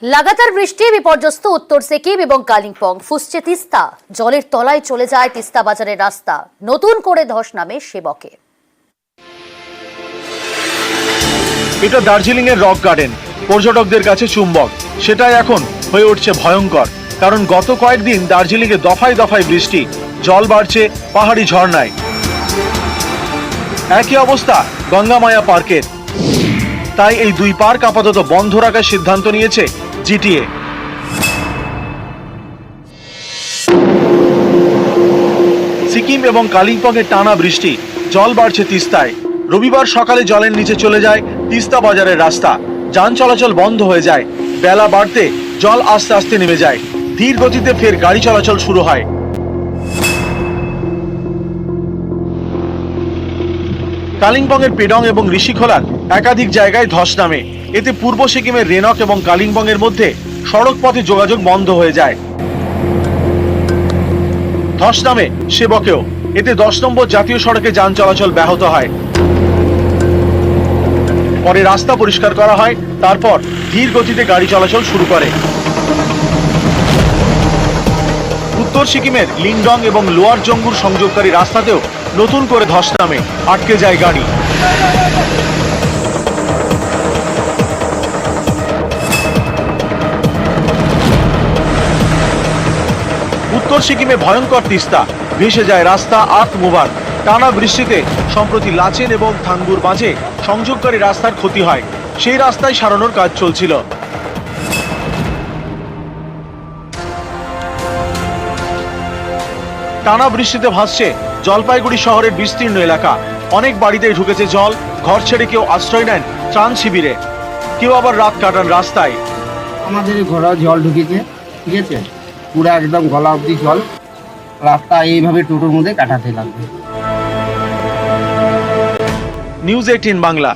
লাগাতার বৃষ্টি বিপর্যস্ত উত্তর সিকিম এবং কালিম্পং। ফুসছে তিস্তা, জলের তলায় চলে যায় তিস্তা বাজারের রাস্তা। নতুন করে ধস নামে সেবকে। এটা দার্জিলিং এর রক গার্ডেন, পর্যটকদের কাছে চুম্বক। সেটাই এখন হয়ে উঠছে ভয়ঙ্কর, কারণ গত কয়েকদিন দার্জিলিং এ দফায় দফায় বৃষ্টি, জল বাড়ছে পাহাড়ি ঝর্ণায়। একই অবস্থা গঙ্গামায়া পার্কের। তাই এই দুই পার্ক আপাতত বন্ধ রাখার সিদ্ধান্ত নিয়েছে জিটিএ। সিকিম এবং কালিম্পং এর টানা বৃষ্টি, জল বাড়ছে তিস্তায়। রবিবার সকালে জলের নিচে চলে যায় তিস্তা বাজারের রাস্তা। যান চলাচল বন্ধ হয়ে যায়। বেলা বাড়তে জল আস্তে আস্তে নেমে যায়। ধীর গতিতে ফের গাড়ি চলাচল শুরু হয়। কালিম্পং এর পেডং এবং ঋষিখোলার একাধিক জায়গায় ধস নামে। এতে পূর্ব সিকিমের রেনক এবং কালিম্পং এর মধ্যে সড়ক পথে যোগাযোগ বন্ধ হয়ে যায়। ধস নামে সেবকেও। এতে 10 নম্বর জাতীয় সড়কে যান চলাচল ব্যাহত হয়। পরে রাস্তা পরিষ্কার করা হয়, তারপর ধীর গতিতে গাড়ি চলাচল শুরু করে। উত্তর সিকিমের লিংডং এবং লোয়ার জঙ্গুর সংযোগকারী রাস্তাতেও নতুন করে ধস নামে, আটকে যায় গাড়ি। উত্তর সিকিমে ভয়ঙ্কর তিস্তা, ভেসে যায় রাস্তা আত্মমুভার। টানা বৃষ্টিতে সম্প্রতি লাচেন এবং থাঙ্গুর মাঝে সংযোগকারী রাস্তার ক্ষতি হয়। সেই রাস্তায় সারানোর কাজ চলছিল। টানা বৃষ্টিতে ভাসছে জলপাইগুড়ি শহরের বিস্তীর্ণ এলাকা। অনেক বাড়িতেই ঢুকেছে জল। ঘর ছেড়ে কেউ আশ্রয় নেন ত্রাণ শিবিরে, কেউ আবার রাত কাটান রাস্তায়। আমাদের ঘরে জল ঢুকেছে, ঠিক আছে, পুরো একদম গলা অবধি জল। রাস্তা এইভাবে টোটোর মধ্যে কাটাতে লাগবে। নিউজ 18 বাংলা।